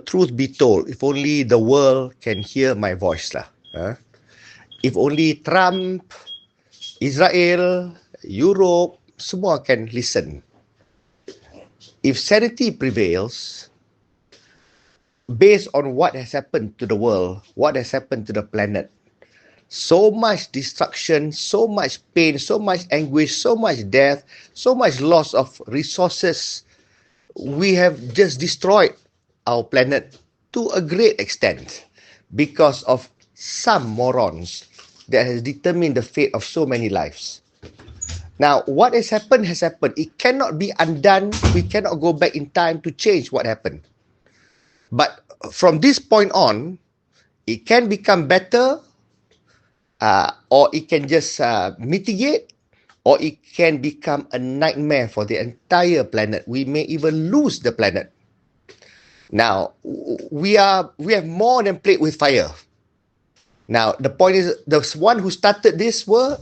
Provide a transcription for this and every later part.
truth be told, if only the world can hear my voice lah. If only Trump, Israel, Europe, semua can listen. If sanity prevails, based on what has happened to the world, what has happened to the planet, so much destruction, so much pain, so much anguish, so much death, so much loss of resources, we have just destroyed our planet to a great extent because of some morons that has determined the fate of so many lives. Now, what has happened has happened. It cannot be undone. We cannot go back in time to change what happened. But from this point on, it can become better, or it can just mitigate, or it can become a nightmare for the entire planet. We may even lose the planet. Now, we have more than played with fire. Now, the point is, the one who started this were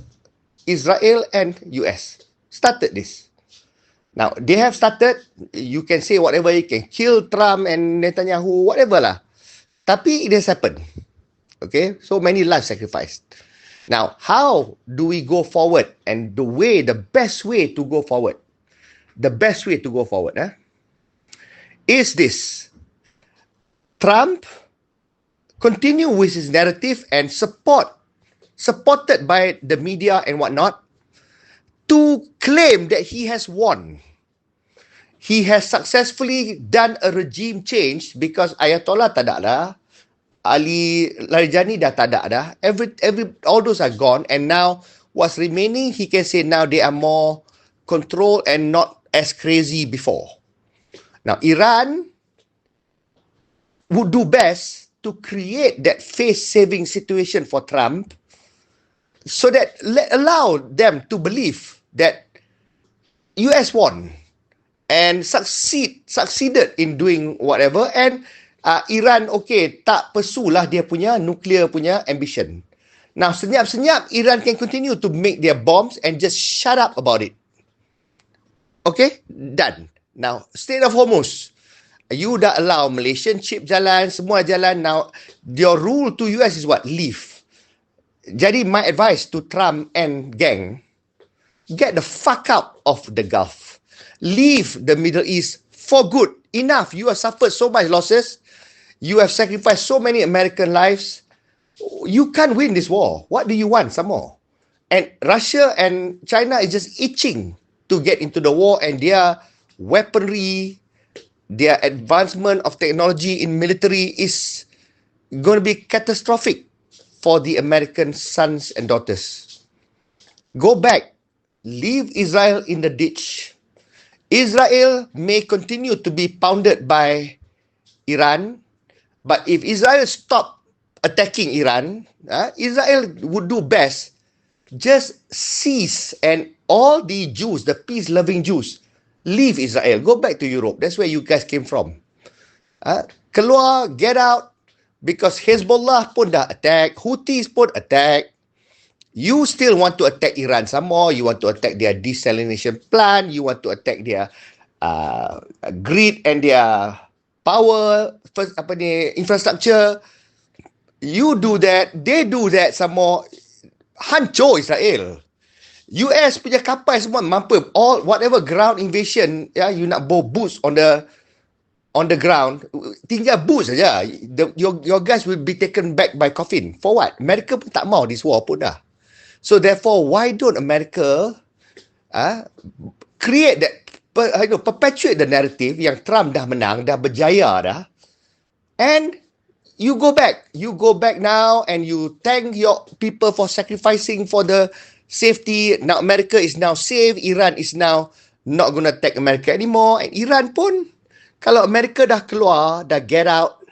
Israel and US. Started this. Now, they have started, you can say whatever, you can kill Trump and Netanyahu, whatever lah. Tapi it has happened. Okay, so many lives sacrificed. Now, how do we go forward? And the best way to go forward, is this. Trump continue with his narrative and supported by the media and whatnot, to claim that he has won. He has successfully done a regime change because Ayatollah tak ada dah. Larijani dah tak ada dah. All those are gone, and now what's remaining, he can say now they are more controlled and not as crazy before. Now, Iran would do best to create that face-saving situation for Trump, so that allow them to believe that US won and succeeded in doing whatever, and Iran tak pursuelah dia punya nuclear punya ambition. Now, senyap-senyap Iran can continue to make their bombs and just shut up about it. Okay, done. Now, Strait of Hormuz, you dah allow Malaysian ship jalan, semua jalan. Now, your rule to US is what? Leave. Jadi, my advice to Trump and gang, get the fuck out of the Gulf. Leave the Middle East for good. Enough. You have suffered so much losses. You have sacrificed so many American lives. You can't win this war. What do you want some more? And Russia and China is just itching to get into the war, and their weaponry, their advancement of technology in military is going to be catastrophic for the American sons and daughters. Go back. Leave Israel in the ditch. Israel may continue to be pounded by Iran, but if Israel stop attacking Iran, Israel would do best just cease, and all the Jews, the peace-loving Jews, leave Israel. Go back to Europe. That's where you guys came from. Keluar, get out, because Hezbollah pun dah attack, Houthis pun attack. You still want to attack Iran some more. You want to attack their desalination plant. You want to attack their grid and their power, infrastructure. You do that, they do that some more. Hancur Israel. US punya kapal semua mampu. All whatever ground invasion, you nak bawa boots on the ground, tinggal boots saja. Your guys will be taken back by coffin. For what? America pun tak mau this war pun dah. So therefore, why don't America create that, perpetuate the narrative yang Trump dah menang, dah berjaya dah, and you go back now and you thank your people for sacrificing for the safety. Now America is now safe. Iran is now not going to attack America anymore. And Iran pun, kalau America dah keluar, dah get out,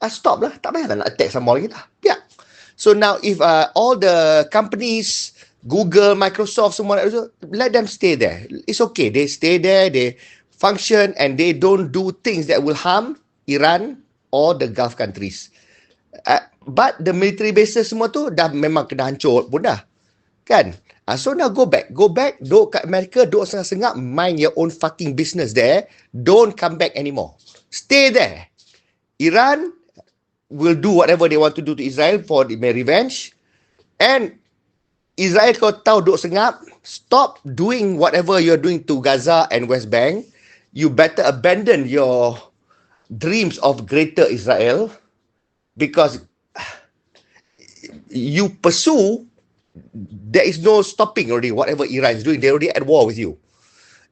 stop lah. Tak payahlah nak attack sama lagi dah. Yeah. So now if all the companies, Google, Microsoft, semua, let them stay there. It's okay. They stay there, they function, and they don't do things that will harm Iran or the Gulf countries. But the military bases semua tu dah memang kena hancur pun dah. Kan? So now go back. Duduk kat Amerika, duduk sengak-sengak, mind your own fucking business there. Don't come back anymore. Stay there. Iran will do whatever they want to do to Israel for their revenge. And Israel kau tahu duk sengap, stop doing whatever you're doing to Gaza and West Bank. You better abandon your dreams of greater Israel, because you pursue, there is no stopping already whatever Iran is doing. They're already at war with you.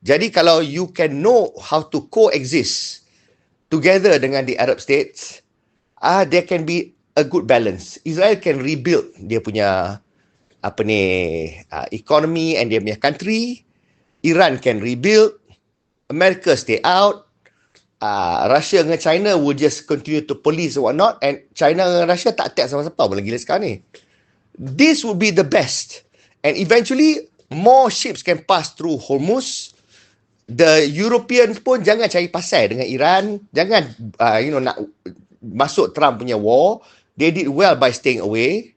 Jadi kalau you can know how to coexist together dengan the Arab states, there can be a good balance. Israel can rebuild dia punya economy and dia punya country. Iran can rebuild. America stay out. Russia dengan China will just continue to police and whatnot, and China dengan Russia tak attack sama-sama pun gila sekarang ni. This would be the best. And eventually, more ships can pass through Hormuz. The Europeans pun jangan cari pasal dengan Iran. Jangan, nak masuk Trump punya war. They did well by staying away.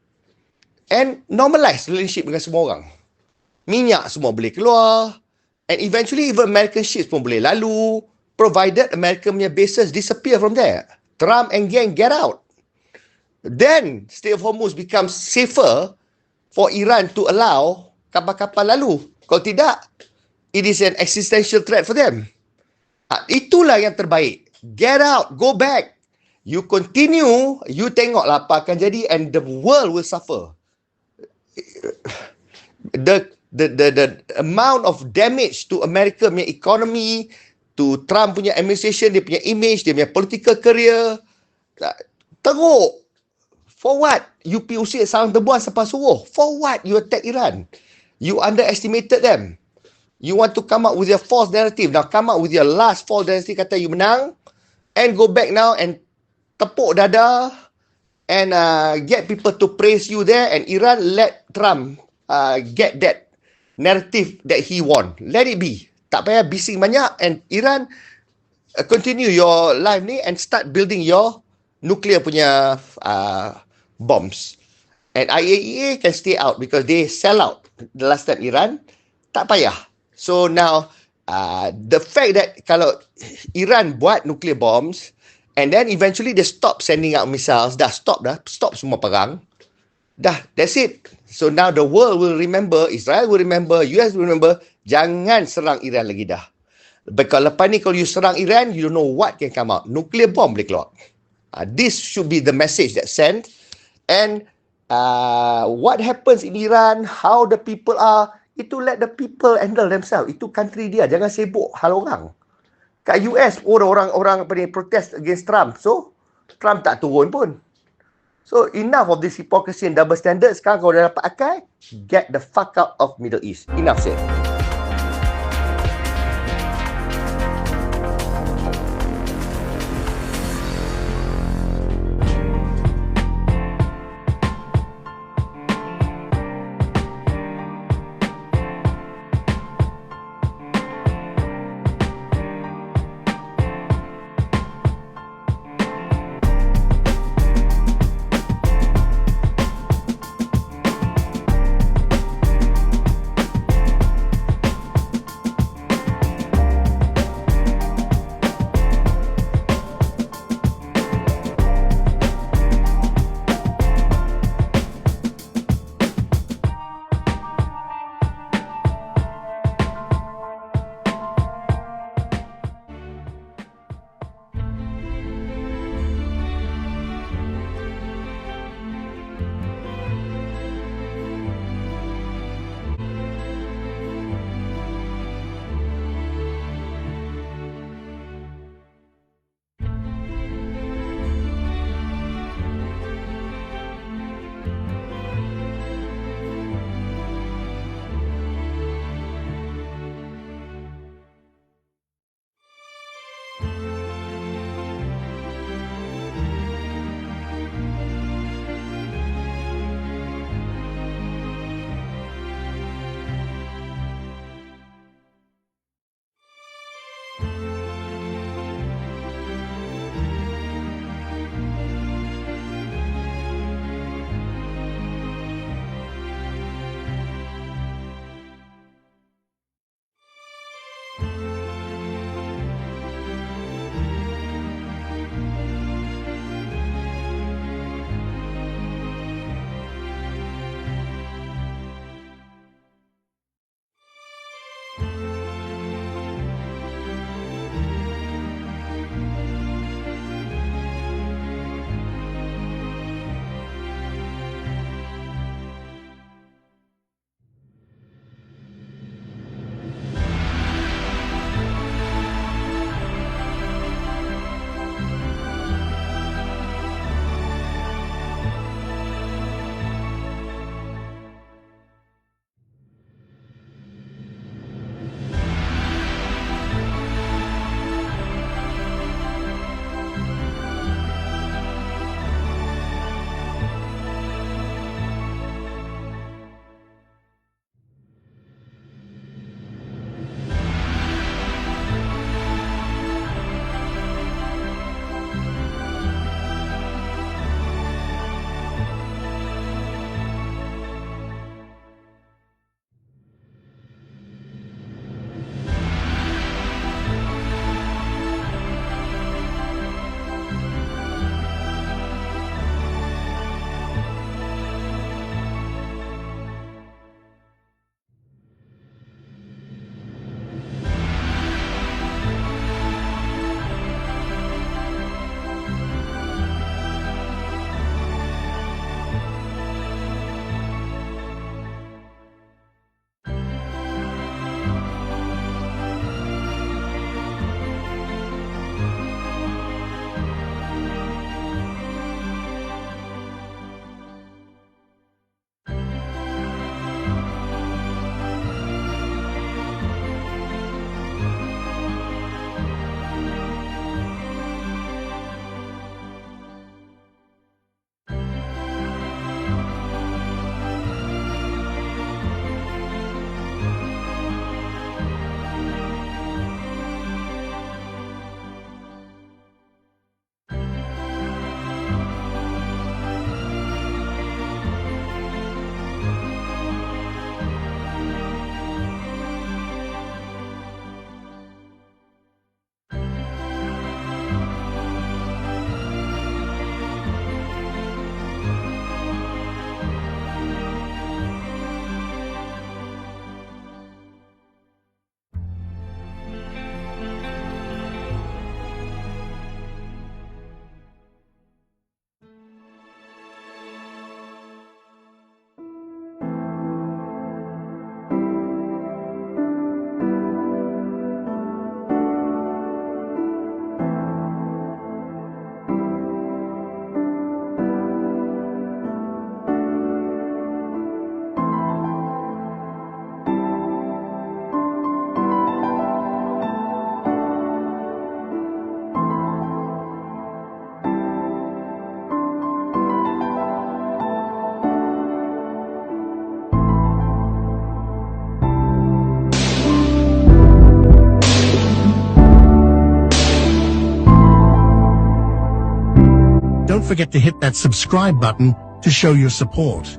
And normalize relationship dengan semua orang. Minyak semua boleh keluar. And eventually, even American ships pun boleh lalu. Provided American punya bases disappear from there. Trump and gang get out. Then, Strait of Hormuz becomes safer for Iran to allow kapal-kapal lalu. Kalau tidak, it is an existential threat for them. Itulah yang terbaik. Get out. Go back. You continue. You tengoklah apa akan jadi, and the world will suffer. The amount of damage to America punya economy, to Trump punya administration, dia punya image, dia punya political career, teruk. For what? You usik sarang tebuan sampai suruh. For what? You attack Iran. You underestimated them. You want to come up with your false narrative. Now come up with your last false narrative, kata you menang, and go back now and tepuk dada and get people to praise you there, and Iran let Trump get that narrative that he won. Let it be. Tak payah bising banyak, and Iran continue your life ni and start building your nuclear punya bombs. And IAEA can stay out because they sell out the last time Iran. Tak payah. So now, the fact that kalau Iran buat nuclear bombs, and then eventually they stop sending out missiles, stop semua perang. That's it. So now the world will remember, Israel will remember, US will remember, jangan serang Iran lagi dah. Because lepas ni kalau you serang Iran, you don't know what can come out. Nuclear bomb boleh keluar. This should be the message that sent. And what happens in Iran, how the people are, itu let the people handle themselves. Itu country dia. Jangan sibuk hal orang. Kat US pun orang protest against Trump. So, Trump tak turun pun. So, enough of this hypocrisy and double standard. Sekarang kalau dah dapat akal, get the fuck out of Middle East. Enough said. Don't forget to hit that subscribe button to show your support.